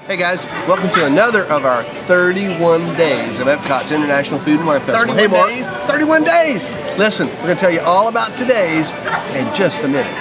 Hey guys, welcome to another of our 31 days of Epcot's International Food and Wine Festival. 31 hey Mark, days? 31 days! Listen, we're going to tell you all about today's in just a minute.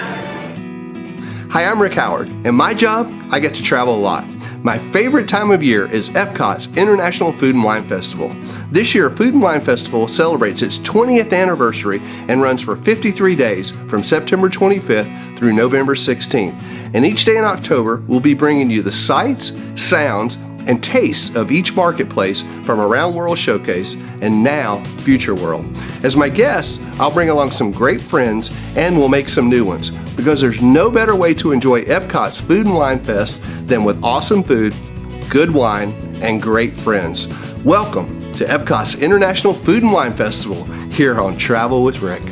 Hi, I'm Rick Howard, and my job, I get to travel a lot. My favorite time of year is Epcot's International Food and Wine Festival. This year, Food and Wine Festival celebrates its 20th anniversary and runs for 53 days from September 25th through November 16th. And each day in October, we'll be bringing you the sights, sounds, and tastes of each marketplace from around World Showcase and now Future World. As my guests, I'll bring along some great friends and we'll make some new ones because there's no better way to enjoy Epcot's Food and Wine Fest than with awesome food, good wine, and great friends. Welcome to Epcot's International Food and Wine Festival here on Travel with Rick.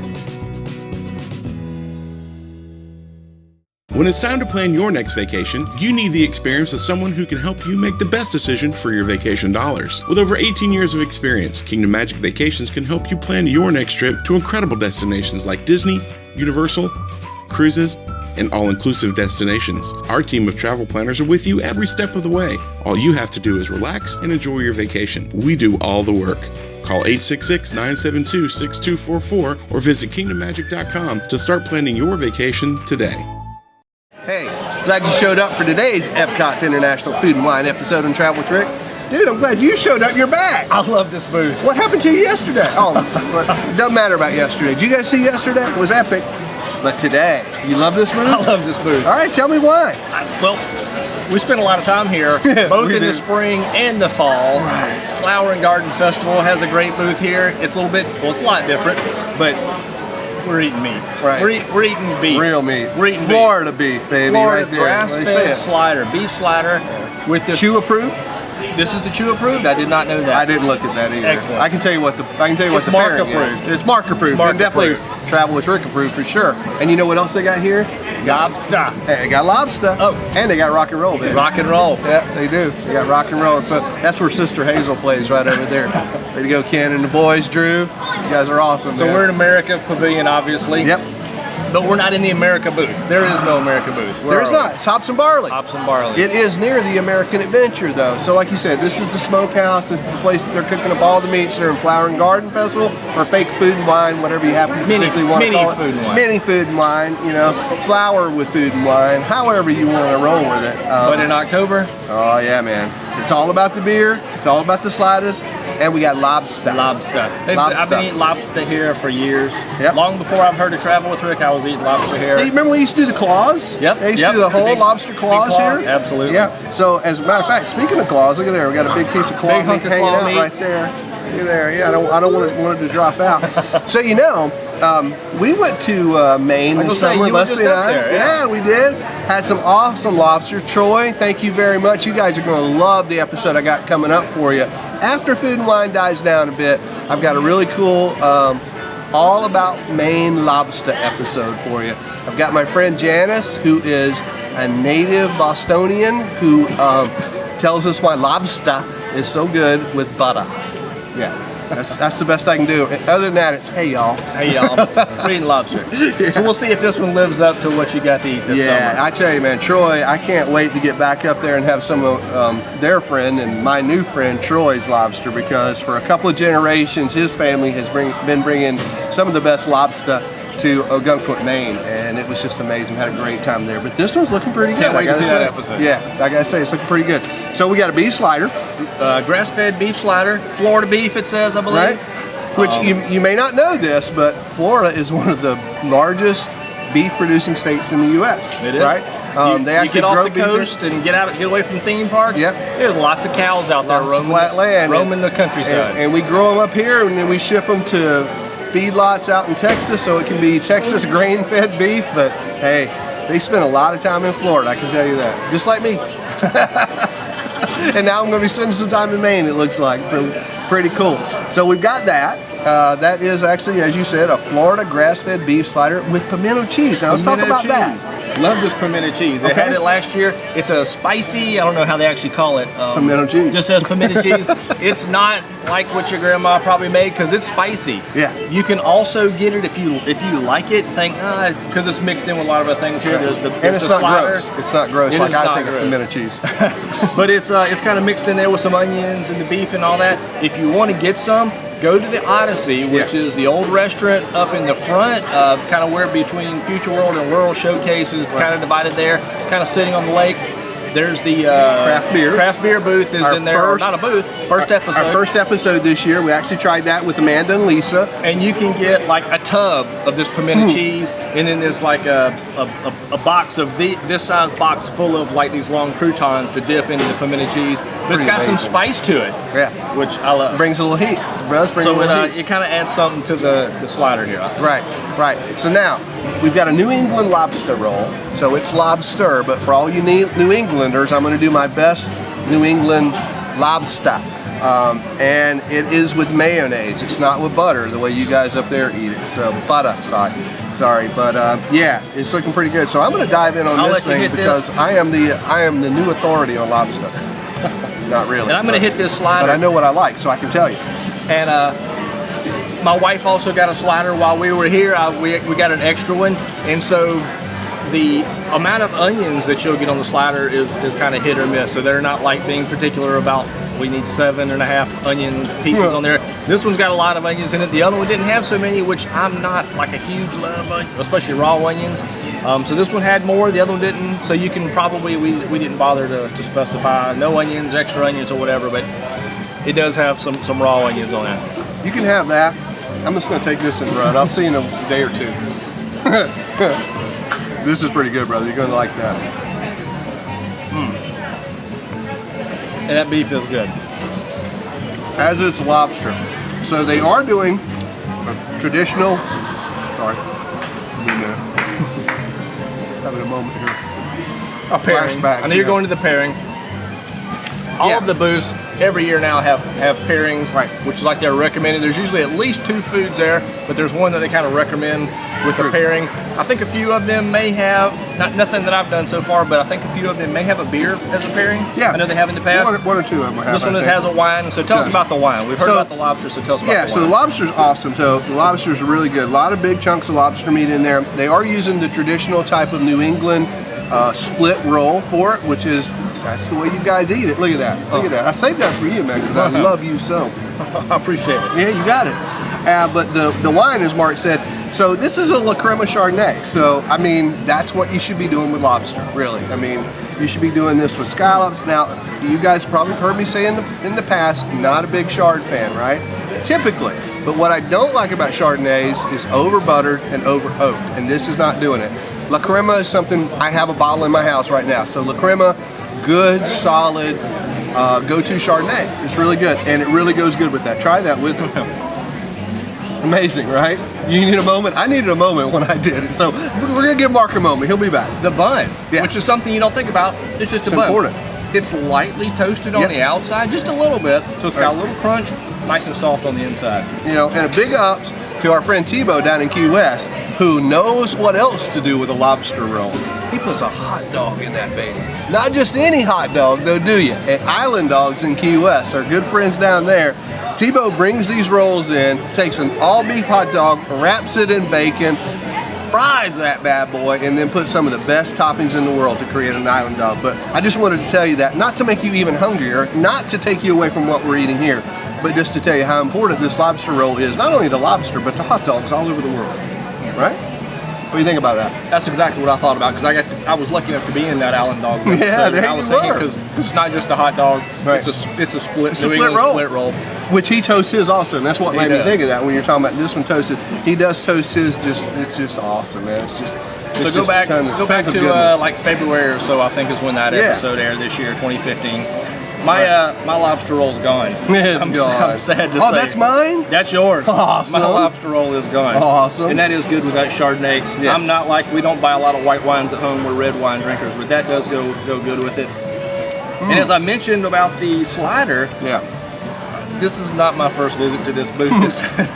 When it's time to plan your next vacation, you need the experience of someone who can help you make the best decision for your vacation dollars. With over 18 years of experience, Kingdom Magic Vacations can help you plan your next trip to incredible destinations like Disney, Universal, cruises, and all-inclusive destinations. Our team of travel planners are with you every step of the way. All you have to do is relax and enjoy your vacation. We do all the work. Call 866-972-6244 or visit kingdommagic.com to start planning your vacation today. Hey, glad you showed up for today's Epcot's International Food and Wine episode on Travel with Rick. Dude, I'm glad you showed up. You're back. I love this booth. What happened to you yesterday? Oh, it doesn't matter about yesterday. Did you guys see yesterday? It was epic. But today, you love this booth? I love this booth. All right, tell me why. Well, we spend a lot of time here, both in the spring and the fall. Right. Flower and Garden Festival has a great booth here. It's a little bit, well, it's a lot different, but we're eating meat. Right. We're eating beef. Real meat. We're eating Florida beef, baby, Florida right there. grass-fed slider, beef slider with this. Chew approved? This is the chew approved? I did not know that. I didn't look at that either. Excellent. I can tell you what the Mark pairing approved. is. It's Mark approved. It's Mark and definitely approved. Travel with Rick approved for sure. And you know what else they got here? Lobster. Hey, they got lobster. Oh. And they got rock and roll, baby. Rock and roll. Yeah, they do. They got rock and roll. So that's where Sister Hazel plays right over there. Way to go, Ken and the boys, Drew. You guys are awesome. So man. we're in America Pavilion, obviously. Yep. But we're not in the America booth. There is no America booth. There is not. It's Hops and Barley. Hops and Barley. It is near the American Adventure, though. So like you said, this is the smokehouse. It's the place that they're cooking up all the meats during Flower and Garden Festival, or fake food and wine, whatever you happen to particularly want to call it. Food and wine. Mini food and wine, you know, flour with food and wine, however you want to roll with it. But in October? Oh yeah, man. It's all about the beer. It's all about the sliders. And we got lobster. Lobster. I've been eating lobster here for years. Yep. Long before I've heard of Travel with Rick, I was eating lobster here. Hey, remember we used to do the claws? Yep. They used to do the whole lobster claws claw, here? absolutely. Yeah. So as a matter of fact, speaking of claws, look at there. We got a big piece of claw Big meat hunk of hanging claw out meat. right there. Look at there. Yeah, I don't want it to drop out. So you know, we went to Maine this summer, Leslie and I. There, yeah, we did. Had some awesome lobster. Troy, thank you very much. You guys are going to love the episode I got coming up for you. After Food and Wine dies down a bit, I've got a really cool all about Maine lobster episode for you. I've got my friend Janice, who is a native Bostonian, who tells us why lobster is so good with butter. Yeah, that's the best I can do. Other than that, it's hey y'all. Hey y'all, we're eating lobster. Yeah. So we'll see if this one lives up to what you got to eat this summer. Yeah, I tell you, man, Troy, I can't wait to get back up there and have some of their friend and my new friend Troy's lobster, because for a couple of generations, his family has been bringing some of the best lobster to Ogunquit, Maine, and it was just amazing. We had a great time there. But this one's looking pretty good. Can't wait to see that episode. Yeah, I gotta say, it's looking pretty good. So we got a beef slider. Grass-fed beef slider, Florida beef it says, I believe. Right. Which you may not know this, but Florida is one of the largest beef-producing states in the U.S. It is. Right. They actually you get grow off the coast and get away from theme parks. Yep. There's lots of cows out there Lots of flat land. roaming the countryside. And we grow them up here, and then we ship them to feedlots out in Texas, so it can be Texas grain-fed beef. But hey, they spend a lot of time in Florida, I can tell you that. Just like me. And now I'm going to be spending some time in Maine, it looks like. So pretty cool. So we've got that. That is actually, as you said, a Florida grass-fed beef slider with pimento cheese. Now let's talk about that. Love this pimento cheese. They had it last year. It's a spicy, I don't know how they actually call it. Pimento cheese. Just says pimento cheese. It's not like what your grandma probably made because it's spicy. Yeah. You can also get it if you like it. Think, because it's mixed in with a lot of other things here. There's the not slider. gross. It's not gross It like is I not think gross. of pimento cheese. But it's kind of mixed in there with some onions and the beef and all that. If you want to get some, go to the Odyssey, which is the old restaurant up in the front, kind of where between Future World and World Showcase is kind of divided there. It's kind of sitting on the lake. There's the craft beer booth is in there. Or not a booth. First episode. Our first episode this year. We actually tried that with Amanda and Lisa. And you can get like a tub of this pimento cheese, and then there's like a box of this size box full of like these long croutons to dip into the pimento cheese. But it's got some spice to it. Yeah. Which I love. It brings a little heat. It does bring a little heat. It kind of adds something to the slider here. Right. So now, we've got a New England lobster roll. So it's lobster, but for all you New Englanders, I'm going to do my best New England lobster. And it is with mayonnaise. It's not with butter, the way you guys up there eat it. So, butter, sorry. But yeah, it's looking pretty good. So I'm going to dive in on this thing because I am the new authority on lobster. Not really. And I'm going to hit this slider. But I know what I like, so I can tell you. And my wife also got a slider while we were here. We got an extra one, and so the amount of onions that you'll get on the slider is kind of hit or miss. So they're not like being particular about we need 7.5 onion pieces on there. This one's got a lot of onions in it. The other one didn't have so many, which I'm not like a huge love of, especially raw onions. So this one had more, the other one didn't. So you can probably, we didn't bother to specify no onions, extra onions or whatever, but it does have some raw onions on it. You can have that. I'm just going to take this and run. I'll see you in a day or two. This is pretty good, brother. You're going to like that. And that beef is good. As is lobster. So they are doing a traditional. Sorry. Give me a minute. Having a moment here. A pairing. Flashbacks, I know you're going to the pairing. All of the booths every year now have pairings, which is like they're recommended. There's usually at least 2 foods there, but there's one that they kind of recommend with a pairing. I think a few of them may have, nothing that I've done so far, but I think a few of them may have a beer as a pairing. Yeah. I know they have in the past. One or two of them have. This one has a wine, so tell us about the wine. We've heard about the lobster, so tell us about the wine. Yeah, so the lobster's awesome. So the lobster's really good. A lot of big chunks of lobster meat in there. They are using the traditional type of New England split roll for it, which is, that's the way you guys eat it. Look at that. Look at that. I saved that for you, man, because I love you so. I appreciate it. Yeah, you got it. But the wine, as Mark said, so this is a La Crema Chardonnay. So, I mean, that's what you should be doing with lobster, really. I mean, you should be doing this with scallops. Now, you guys probably heard me say in the past, not a big Chard fan, right? Typically. But what I don't like about Chardonnays is over buttered and over oaked, and this is not doing it. La Crema is something, I have a bottle in my house right now. So La Crema, good, solid, go-to Chardonnay. It's really good, and it really goes good with that. Try that with them. Amazing, right? You need a moment? I needed a moment when I did it. So we're gonna give Mark a moment. He'll be back. The bun, which is something you don't think about. It's just a bun. Important. It's lightly toasted on the outside, just a little bit, so it's got a little crunch, nice and soft on the inside. You know, and a big ups to our friend Tebow down in Key West, who knows what else to do with a lobster roll. He puts a hot dog in that baby. Not just any hot dog, though, do you? At Island Dogs in Key West, our good friends down there, Tebow brings these rolls in, takes an all-beef hot dog, wraps it in bacon, fries that bad boy, and then puts some of the best toppings in the world to create an island dog. But I just wanted to tell you that, not to make you even hungrier, not to take you away from what we're eating here, but just to tell you how important this lobster roll is, not only to lobster, but to hot dogs all over the world, right? What do you think about that? That's exactly what I thought about, because I was lucky enough to be in that Island Dogs. Yeah, there I was thinking, because it's not just a hot dog, it's a split New England split roll. Which he toasts his also, and that's what made me think of that when you're talking about this one toasted. He does toast his, it's just awesome, man. It's just, so go back to like February or so, I think is when that episode aired this year, 2015. My lobster roll's gone. I'm sad to say. Oh, that's mine? That's yours. Awesome. My lobster roll is gone. Awesome. And that is good with that Chardonnay. Yeah. I'm not like, we don't buy a lot of white wines at home. We're red wine drinkers, but that does go good with it. And as I mentioned about the slider, this is not my first visit to this booth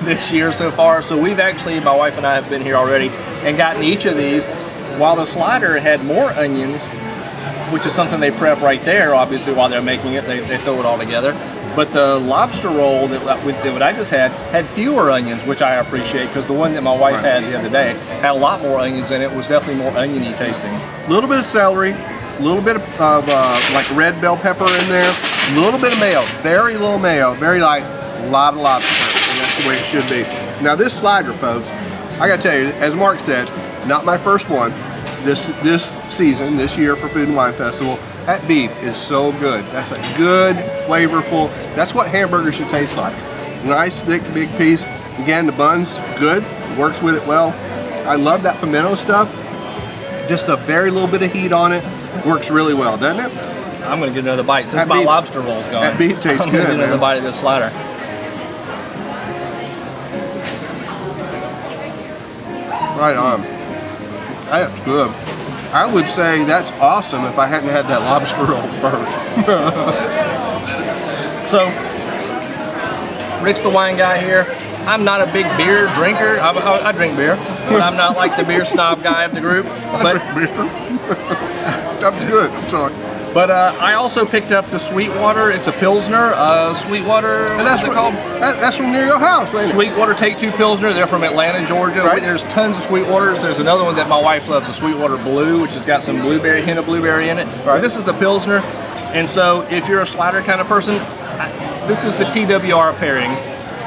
this year so far. So we've actually, my wife and I have been here already and gotten each of these. while the slider had more onions, which is something they prep right there, obviously, while they're making it, they throw it all together. But the lobster roll that I just had fewer onions, which I appreciate, because the one that my wife had the other day had a lot more onions in it. It was definitely more oniony tasting. A little bit of celery, a little bit of like red bell pepper in there, a little bit of mayo, very little mayo, very light, a lot of lobster, and that's the way it should be. Now this slider, folks, I gotta tell you, as Mark said, not my first one. This season, this year for Food and Wine Festival, that beef is so good. That's a good, flavorful, that's what hamburgers should taste like. Nice, thick, big piece. Again, the bun's good, works with it well. I love that pimento stuff. Just a very little bit of heat on it. Works really well, doesn't it? I'm gonna get another bite since my lobster roll's gone. That beef tastes good, man. I'm gonna get another bite of this slider. Right on. That's good. I would say that's awesome if I hadn't had that lobster roll first. So, Rick's the wine guy here. I'm not a big beer drinker. I drink beer, but I'm not like the beer snob guy of the group. But That's good. I'm sorry. But I also picked up the Sweetwater. It's a Pilsner. Sweetwater, And that's what's it called? That's from near your house, ain't it? Sweetwater Take Two Pilsner. They're from Atlanta, Georgia. Right. There's tons of Sweetwaters. There's another one that my wife loves, a Sweetwater Blue, which has got some blueberry, hint of blueberry in it. Right. But this is the Pilsner. And so if you're a slider kind of person, this is the TWR pairing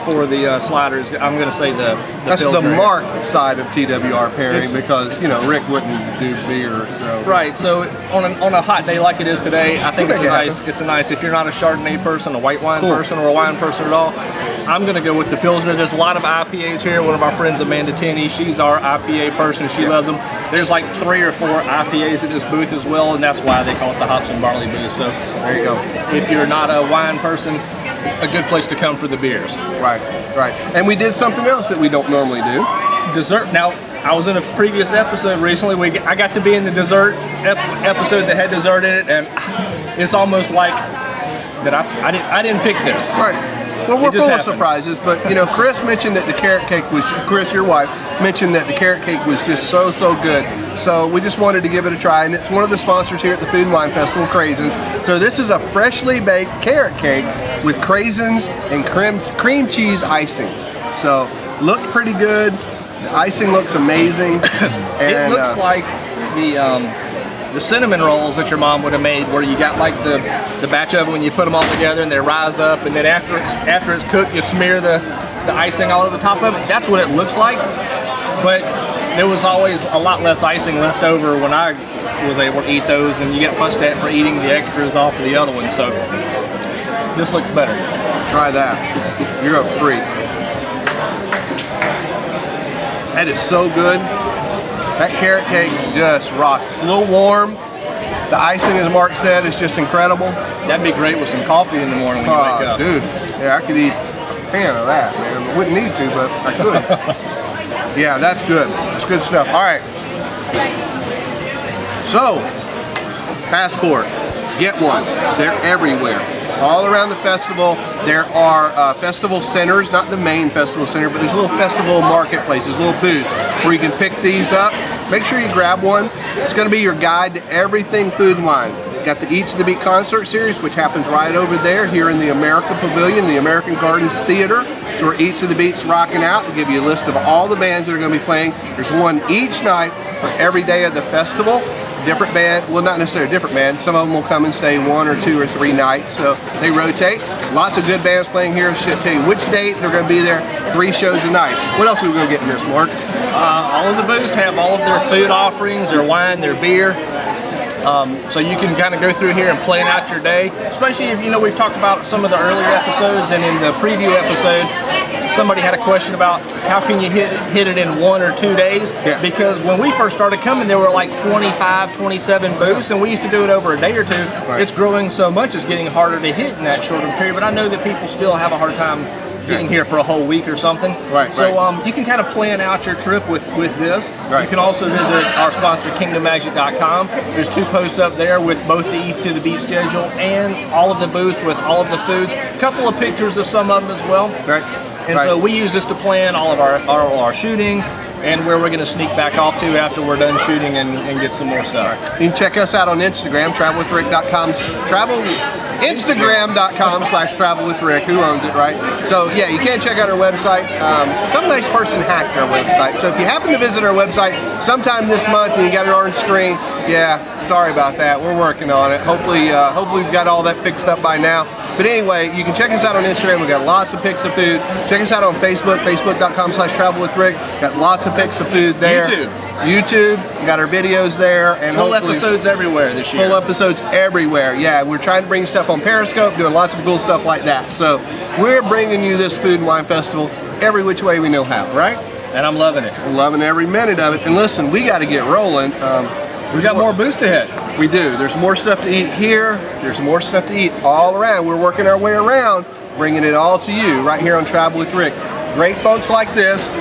for the sliders. I'm going to say the That's Pilsner. the Mark side of TWR pairing It's- because, you know, Rick wouldn't do beer, so. Right, so on a hot day like it is today, I think Make it happen. it's a nice, if you're not a Chardonnay person, a white wine person, or a wine person at all, I'm gonna go with the Pilsner. There's a lot of IPAs here. One of our friends, Amanda Tenney, she's our IPA person. She loves them. There's like 3 or 4 IPAs at this booth as well, and that's why they call it the Hops and Barley booth. So There you go. if you're not a wine person, a good place to come for the beers. Right, right. And we did something else that we don't normally do. Dessert. Now, I was in a previous episode recently. I got to be in the dessert episode that had dessert in it, and it's almost like that I didn't pick this. Right. Well, we're It just full of happened. surprises, but you know, Chris mentioned that the carrot cake was, Chris, your wife, mentioned that the carrot cake was just so good. So we just wanted to give it a try, and it's one of the sponsors here at the Food and Wine Festival, Craisins. So this is a freshly baked carrot cake with craisins and cream cheese icing. So looked pretty good. The icing looks amazing. It And, looks like the cinnamon rolls that your mom would have made, where you got like the batch of them when you put them all together and they rise up, and then after it's cooked, you smear the icing all over the top of it. That's what it looks like, but there was always a lot less icing left over when I was able to eat those, and you get fussed at for eating the extras off of the other ones. So this looks better. try that. You're a freak. That is so good. That carrot cake just rocks. It's a little warm. The icing, as Mark said, is just incredible. That'd be great with some coffee in the morning when you wake up. Dude, yeah, I could eat a pan of that, man. I wouldn't need to, but I could. Yeah, that's good. That's good stuff. All right. So, Passport, get one. They're everywhere. All around the festival, there are festival centers, not the main festival center, but there's little festival marketplaces, little booths where you can pick these up. Make sure you grab one. It's going to be your guide to everything food and wine. Got the Eats the Beat concert series, which happens right over there here in the America Pavilion, the American Gardens Theater. So where Eats of the Beat's rocking out. We'll give you a list of all the bands that are going to be playing. There's one each night for every day of the festival. Different band, well, not necessarily a different band. Some of them will come and stay 1 or 2 or 3 nights, so they rotate. Lots of good bands playing here. Should tell you which date they're going to be there. 3 shows a night. What else are we going to get in this, Mark? All of the booths have all of their food offerings, their wine, their beer. So you can kind of go through here and plan out your day. Especially if, you know, we've talked about some of the earlier episodes, and in the preview episode, somebody had a question about how can you hit it in 1 or 2 days? Yeah. Because when we first started coming, there were like 25, 27 booths, and we used to do it over a day or 2. Right. It's growing so much, it's getting harder to hit in that shorter period, but I know that people still have a hard time getting here for a whole week or something. Right, so right. you can kind of plan out your trip with this. Right. You can also visit our sponsor, kingdommagic.com. There's 2 posts up there with both the Eat to the Beat schedule and all of the booths with all of the foods. A couple of pictures of some of them as well. Right. And so we use this to plan all of our shooting, and where we're going to sneak back off to after we're done shooting and get some more stuff. You can check us out on Instagram, Instagram.com/travelwithrick. Who owns it, right? So yeah, you can check out our website. Some nice person hacked our website. So if you happen to visit our website sometime this month and you got an orange screen, yeah, sorry about that. We're working on it. Hopefully we've got all that fixed up by now. But anyway, you can check us out on Instagram. We've got lots of pics of food. Check us out on Facebook, facebook.com/travelwithrick. Got lots of pics of food there. YouTube, we got our videos there. And full episodes everywhere this year. Full episodes everywhere. Yeah, we're trying to bring stuff on Periscope, doing lots of cool stuff like that. So we're bringing you this Food and Wine Festival every which way we know how, right? And I'm loving it. I'm loving every minute of it. And listen, we got to get rolling. We got more booths ahead. We do. There's more stuff to eat here. There's more stuff to eat all around. We're working our way around, bringing it all to you right here on Travel with Rick. Great folks like this,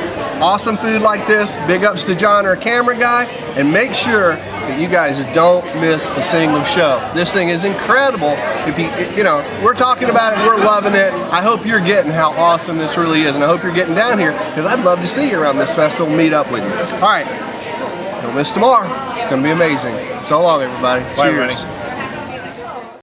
awesome food like this. Big ups to John, our camera guy, and make sure that you guys don't miss a single show. This thing is incredible. If you know, we're talking about it, we're loving it. I hope you're getting how awesome this really is, and I hope you're getting down here because I'd love to see you around this festival and meet up with you. All right. Don't miss tomorrow. It's going to be amazing. So long, everybody. Bye, Cheers. everybody.